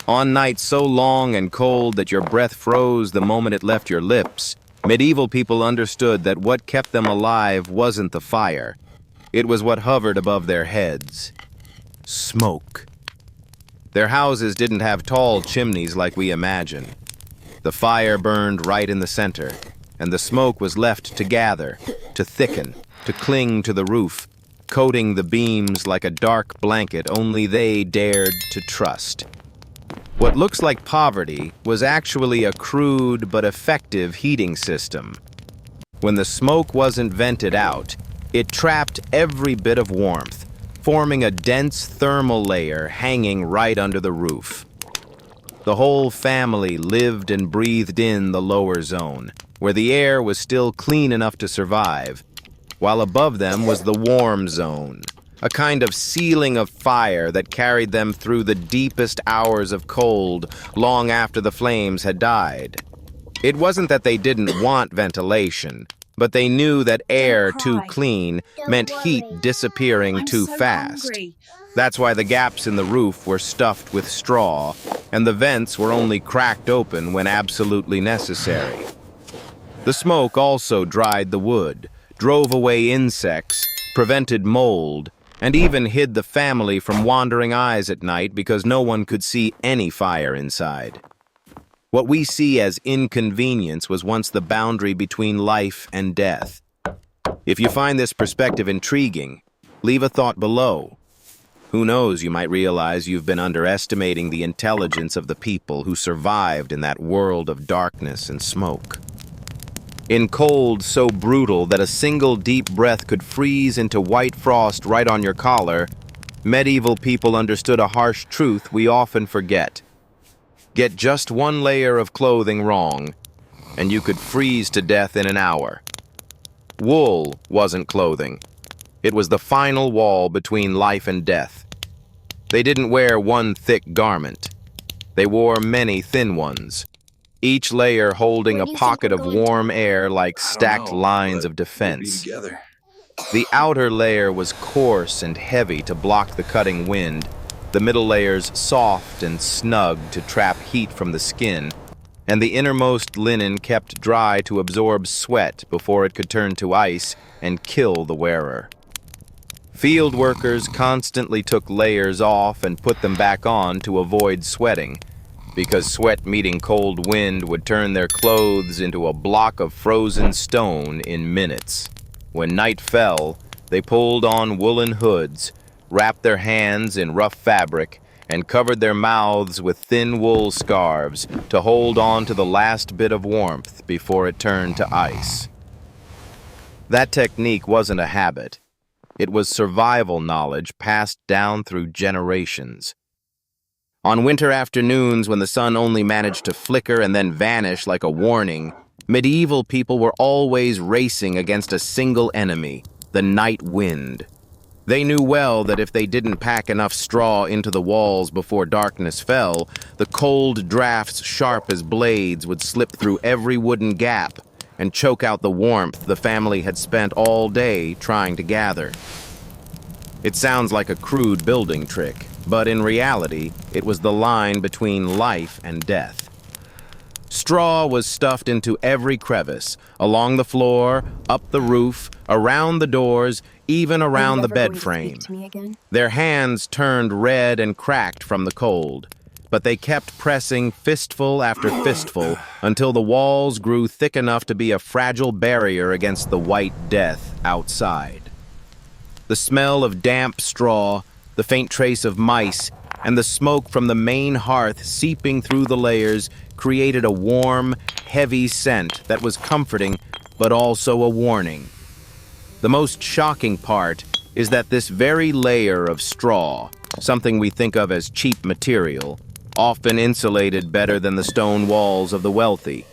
On nights so long and cold that your breath froze the moment it left your lips, medieval people understood that what kept them alive wasn't the fire. It was what hovered above their heads. Smoke. Their houses didn't have tall chimneys like we imagine. The fire burned right in the center, and the smoke was left to gather, to thicken, to cling to the roof, coating the beams like a dark blanket only they dared to trust. What looks like poverty was actually a crude but effective heating system. When the smoke wasn't vented out, it trapped every bit of warmth, forming a dense thermal layer hanging right under the roof. The whole family lived and breathed in the lower zone, where the air was still clean enough to survive, while above them was the warm zone, a kind of ceiling of fire that carried them through the deepest hours of cold long after the flames had died. It wasn't that they didn't want ventilation, but they knew that air too clean meant heat disappearing too fast. That's why the gaps in the roof were stuffed with straw, and the vents were only cracked open when absolutely necessary. The smoke also dried the wood, drove away insects, prevented mold, and even hid the family from wandering eyes at night because no one could see any fire inside. What we see as inconvenience was once the boundary between life and death. If you find this perspective intriguing, leave a thought below. Who knows, you might realize you've been underestimating the intelligence of the people who survived in that world of darkness and smoke. In cold so brutal that a single deep breath could freeze into white frost right on your collar, medieval people understood a harsh truth we often forget. Get just one layer of clothing wrong, and you could freeze to death in an hour. Wool wasn't clothing. It was the final wall between life and death. They didn't wear one thick garment. They wore many thin ones, each layer holding a pocket of warm air like stacked lines of defense. The outer layer was coarse and heavy to block the cutting wind, the middle layers soft and snug to trap heat from the skin, and the innermost linen kept dry to absorb sweat before it could turn to ice and kill the wearer. Field workers constantly took layers off and put them back on to avoid sweating, because sweat meeting cold wind would turn their clothes into a block of frozen stone in minutes. When night fell, they pulled on woolen hoods, wrapped their hands in rough fabric, and covered their mouths with thin wool scarves to hold on to the last bit of warmth before it turned to ice. That technique wasn't a habit. It was survival knowledge passed down through generations. On winter afternoons when the sun only managed to flicker and then vanish like a warning, medieval people were always racing against a single enemy, the night wind. They knew well that if they didn't pack enough straw into the walls before darkness fell, the cold drafts sharp as blades would slip through every wooden gap and choke out the warmth the family had spent all day trying to gather. It sounds like a crude building trick, but in reality, it was the line between life and death. Straw was stuffed into every crevice, along the floor, up the roof, around the doors, even around the bed frame. Their hands turned red and cracked from the cold, but they kept pressing fistful after fistful until the walls grew thick enough to be a fragile barrier against the white death outside. The smell of damp straw, the faint trace of mice, and the smoke from the main hearth seeping through the layers created a warm, heavy scent that was comforting but also a warning. The most shocking part is that this very layer of straw, something we think of as cheap material, often insulated better than the stone walls of the wealthy.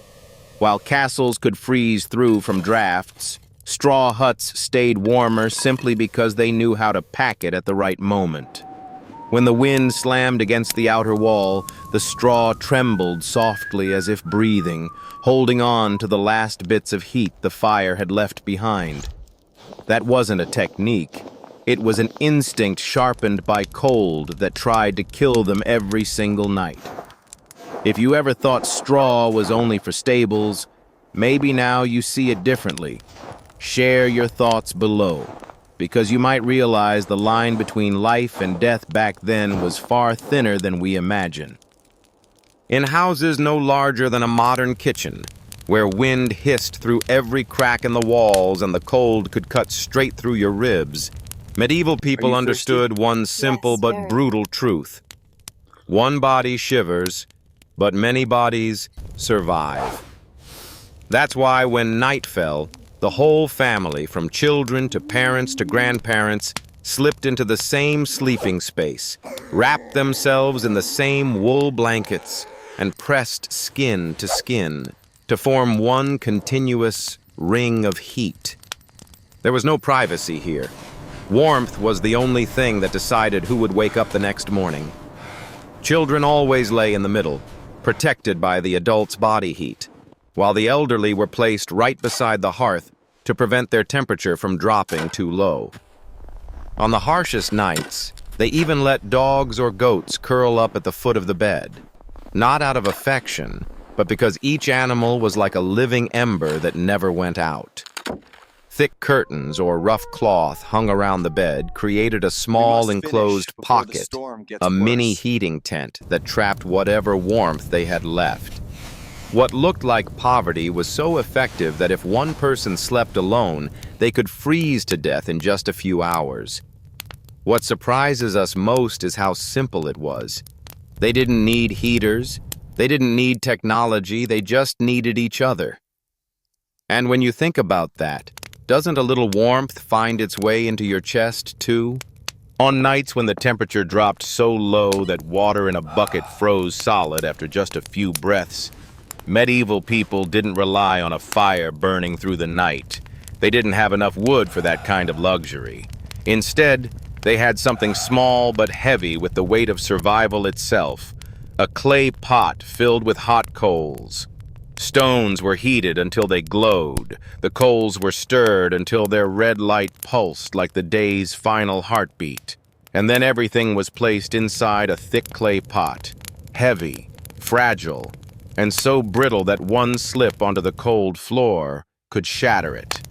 While castles could freeze through from drafts, straw huts stayed warmer simply because they knew how to pack it at the right moment. When the wind slammed against the outer wall, the straw trembled softly as if breathing, holding on to the last bits of heat the fire had left behind. That wasn't a technique. It was an instinct sharpened by cold that tried to kill them every single night. If you ever thought straw was only for stables, maybe now you see it differently. Share your thoughts below, because you might realize the line between life and death back then was far thinner than we imagine. In houses no larger than a modern kitchen, where wind hissed through every crack in the walls and the cold could cut straight through your ribs, medieval people understood one simple but brutal truth. One body shivers, but many bodies survive. That's why when night fell, the whole family, from children to parents to grandparents, slipped into the same sleeping space, wrapped themselves in the same wool blankets, and pressed skin to form one continuous ring of heat. There was no privacy here. Warmth was the only thing that decided who would wake up the next morning. Children always lay in the middle, protected by the adults' body heat, while the elderly were placed right beside the hearth to prevent their temperature from dropping too low. On the harshest nights, they even let dogs or goats curl up at the foot of the bed, not out of affection, but because each animal was like a living ember that never went out. Thick curtains or rough cloth hung around the bed created a small enclosed pocket, a mini heating tent that trapped whatever warmth they had left. What looked like poverty was so effective that if one person slept alone, they could freeze to death in just a few hours. What surprises us most is how simple it was. They didn't need heaters, they didn't need technology, they just needed each other. And when you think about that, doesn't a little warmth find its way into your chest, too? On nights when the temperature dropped so low that water in a bucket froze solid after just a few breaths, medieval people didn't rely on a fire burning through the night. They didn't have enough wood for that kind of luxury. Instead, they had something small but heavy with the weight of survival itself, a clay pot filled with hot coals. Stones were heated until they glowed. The coals were stirred until their red light pulsed like the day's final heartbeat. And then everything was placed inside a thick clay pot, heavy, fragile, and so brittle that one slip onto the cold floor could shatter it.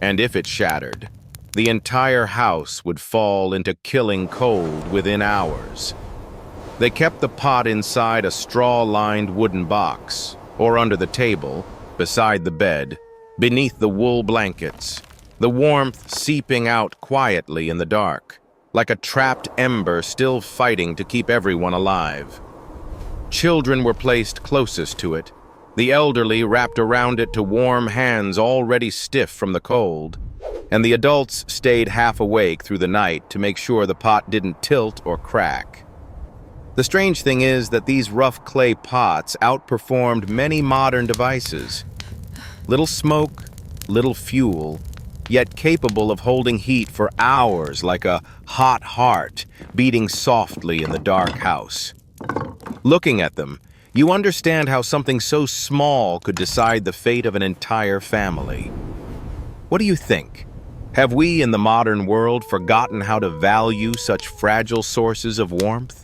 And if it shattered, the entire house would fall into killing cold within hours. They kept the pot inside a straw-lined wooden box, or under the table, beside the bed, beneath the wool blankets, the warmth seeping out quietly in the dark, like a trapped ember still fighting to keep everyone alive. Children were placed closest to it, the elderly wrapped around it to warm hands already stiff from the cold, and the adults stayed half awake through the night to make sure the pot didn't tilt or crack. The strange thing is that these rough clay pots outperformed many modern devices. Little smoke, little fuel, yet capable of holding heat for hours like a hot heart beating softly in the dark house. Looking at them, you understand how something so small could decide the fate of an entire family. What do you think? Have we in the modern world forgotten how to value such fragile sources of warmth?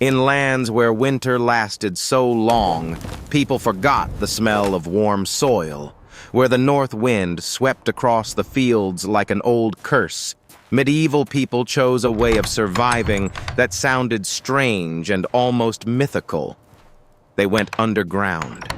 In lands where winter lasted so long, people forgot the smell of warm soil. Where the north wind swept across the fields like an old curse, medieval people chose a way of surviving that sounded strange and almost mythical. They went underground.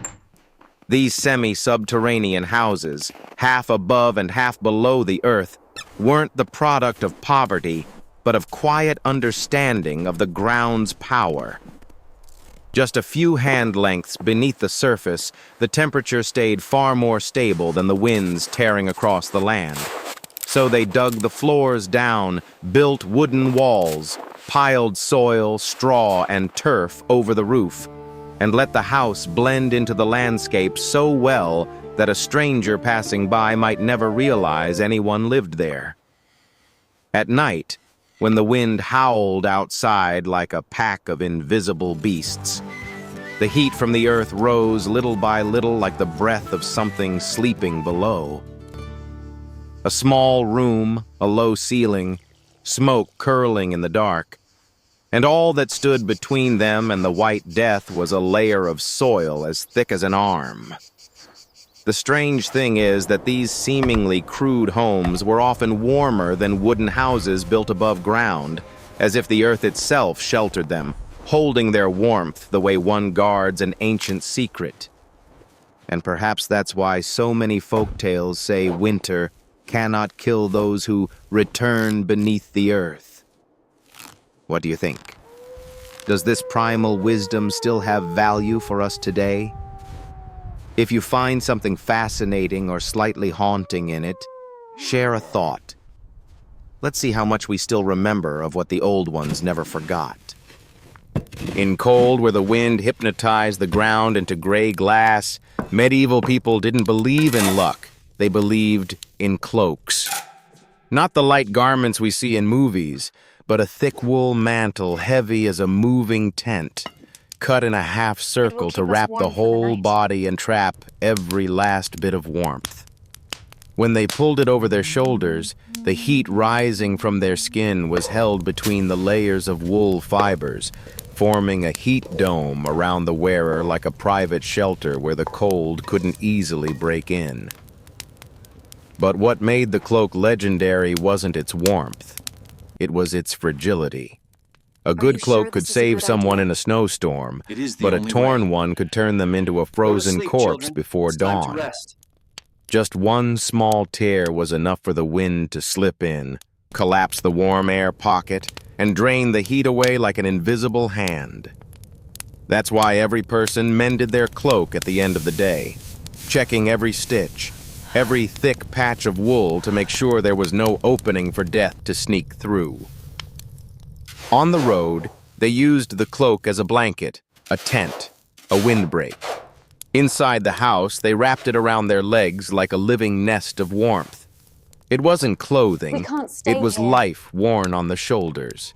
These semi-subterranean houses, half above and half below the earth, weren't the product of poverty, but of quiet understanding of the ground's power. Just a few hand lengths beneath the surface, the temperature stayed far more stable than the winds tearing across the land. So they dug the floors down, built wooden walls, piled soil, straw, and turf over the roof, and let the house blend into the landscape so well that a stranger passing by might never realize anyone lived there. At night, when the wind howled outside like a pack of invisible beasts, the heat from the earth rose little by little like the breath of something sleeping below. A small room, a low ceiling, smoke curling in the dark. And all that stood between them and the white death was a layer of soil as thick as an arm. The strange thing is that these seemingly crude homes were often warmer than wooden houses built above ground, as if the earth itself sheltered them, holding their warmth the way one guards an ancient secret. And perhaps that's why so many folk tales say winter cannot kill those who return beneath the earth. What do you think? Does this primal wisdom still have value for us today? If you find something fascinating or slightly haunting in it, share a thought. Let's see how much we still remember of what the old ones never forgot. In cold, where the wind hypnotized the ground into gray glass, medieval people didn't believe in luck. They believed in cloaks. Not the light garments we see in movies, but a thick wool mantle heavy as a moving tent, cut in a half circle to wrap the whole body and trap every last bit of warmth. When they pulled it over their shoulders, the heat rising from their skin was held between the layers of wool fibers, forming a heat dome around the wearer like a private shelter where the cold couldn't easily break in. But what made the cloak legendary wasn't its warmth. It was its fragility. A good cloak could save someone in a snowstorm, but a torn one could turn them into a frozen corpse before dawn. Just one small tear was enough for the wind to slip in, collapse the warm air pocket, and drain the heat away like an invisible hand. That's why every person mended their cloak at the end of the day, checking every stitch, every thick patch of wool to make sure there was no opening for death to sneak through. On the road, they used the cloak as a blanket, a tent, a windbreak. Inside the house, they wrapped it around their legs like a living nest of warmth. It wasn't clothing, it was life worn on the shoulders.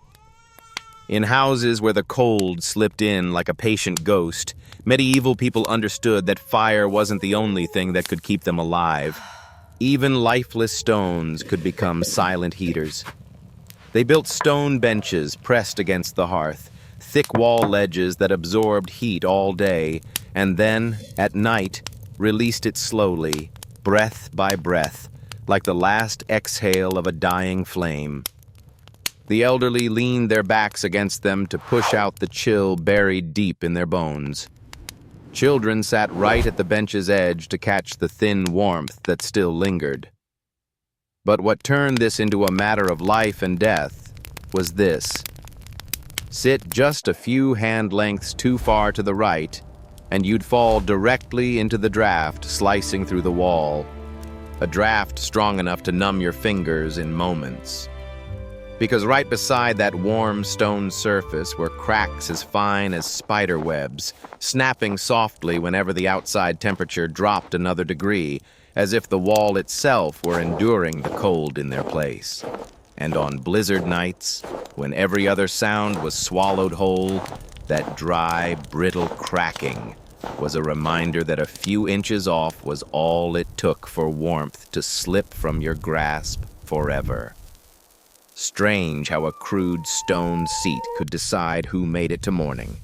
In houses where the cold slipped in like a patient ghost, medieval people understood that fire wasn't the only thing that could keep them alive. Even lifeless stones could become silent heaters. They built stone benches pressed against the hearth, thick wall ledges that absorbed heat all day, and then, at night, released it slowly, breath by breath, like the last exhale of a dying flame. The elderly leaned their backs against them to push out the chill buried deep in their bones. Children sat right at the bench's edge to catch the thin warmth that still lingered. But what turned this into a matter of life and death was this. Sit just a few hand lengths too far to the right, and you'd fall directly into the draft slicing through the wall. A draft strong enough to numb your fingers in moments. Because right beside that warm stone surface were cracks as fine as spider webs, snapping softly whenever the outside temperature dropped another degree, as if the wall itself were enduring the cold in their place. And on blizzard nights, when every other sound was swallowed whole, that dry, brittle cracking was a reminder that a few inches off was all it took for warmth to slip from your grasp forever. Strange how a crude stone seat could decide who made it to morning.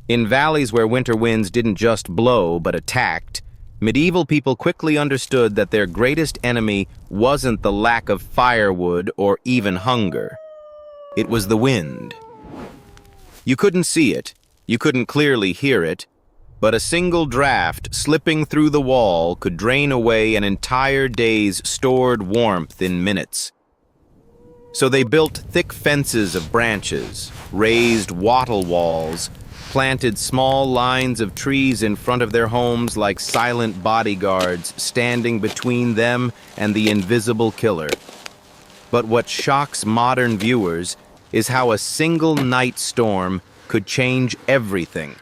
In valleys where winter winds didn't just blow but attacked, medieval people quickly understood that their greatest enemy wasn't the lack of firewood or even hunger. It was the wind. You couldn't see it, you couldn't clearly hear it, but a single draft slipping through the wall could drain away an entire day's stored warmth in minutes. So they built thick fences of branches, raised wattle walls, planted small lines of trees in front of their homes like silent bodyguards standing between them and the invisible killer. But what shocks modern viewers is how a single night storm could change everything.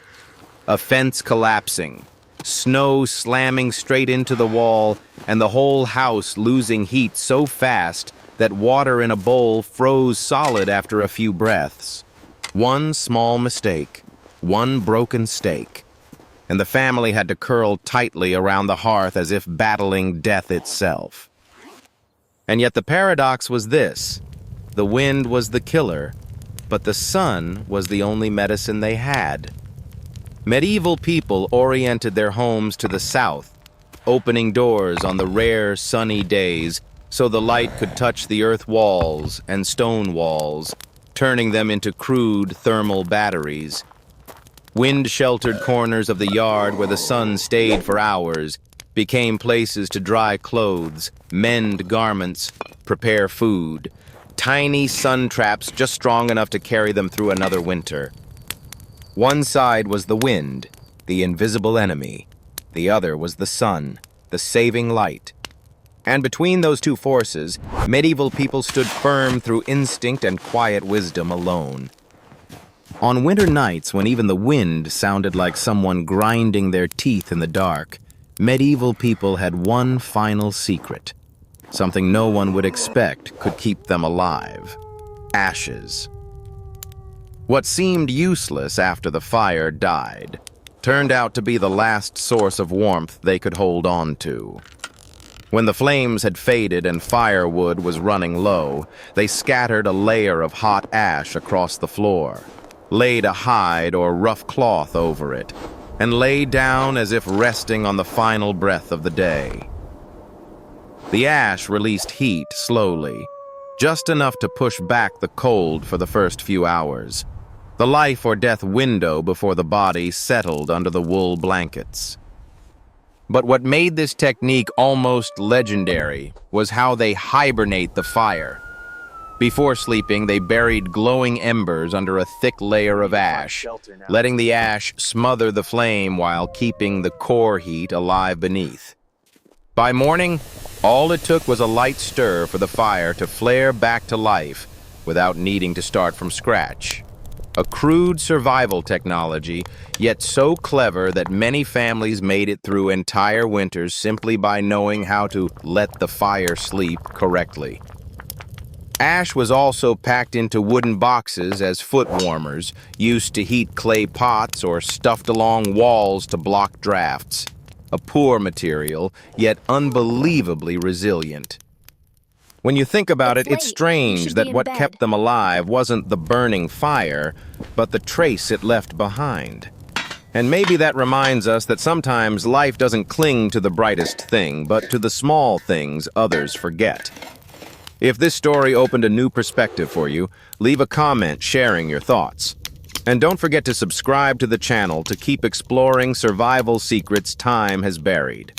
A fence collapsing, snow slamming straight into the wall, and the whole house losing heat so fast that water in a bowl froze solid after a few breaths. One small mistake, one broken stake, and the family had to curl tightly around the hearth as if battling death itself. And yet the paradox was this: the wind was the killer, but the sun was the only medicine they had. Medieval people oriented their homes to the south, opening doors on the rare sunny days so the light could touch the earth walls and stone walls, turning them into crude thermal batteries. Wind-sheltered corners of the yard where the sun stayed for hours became places to dry clothes, mend garments, prepare food. Tiny sun traps just strong enough to carry them through another winter. One side was the wind, the invisible enemy. The other was the sun, the saving light. And between those two forces, medieval people stood firm through instinct and quiet wisdom alone. On winter nights, when even the wind sounded like someone grinding their teeth in the dark, medieval people had one final secret. Something no one would expect could keep them alive. Ashes. What seemed useless after the fire died turned out to be the last source of warmth they could hold on to. When the flames had faded and firewood was running low, they scattered a layer of hot ash across the floor, laid a hide or rough cloth over it, and lay down as if resting on the final breath of the day. The ash released heat slowly, just enough to push back the cold for the first few hours, the life or death window before the body settled under the wool blankets. But what made this technique almost legendary was how they hibernate the fire. Before sleeping, they buried glowing embers under a thick layer of ash, letting the ash smother the flame while keeping the core heat alive beneath. By morning, all it took was a light stir for the fire to flare back to life without needing to start from scratch. A crude survival technology, yet so clever that many families made it through entire winters simply by knowing how to let the fire sleep correctly. Ash was also packed into wooden boxes as foot warmers, used to heat clay pots or stuffed along walls to block drafts. A poor material, yet unbelievably resilient. When you think about it, it's strange that what kept them alive wasn't the burning fire, but the trace it left behind. And maybe that reminds us that sometimes life doesn't cling to the brightest thing, but to the small things others forget. If this story opened a new perspective for you, leave a comment sharing your thoughts. And don't forget to subscribe to the channel to keep exploring survival secrets time has buried.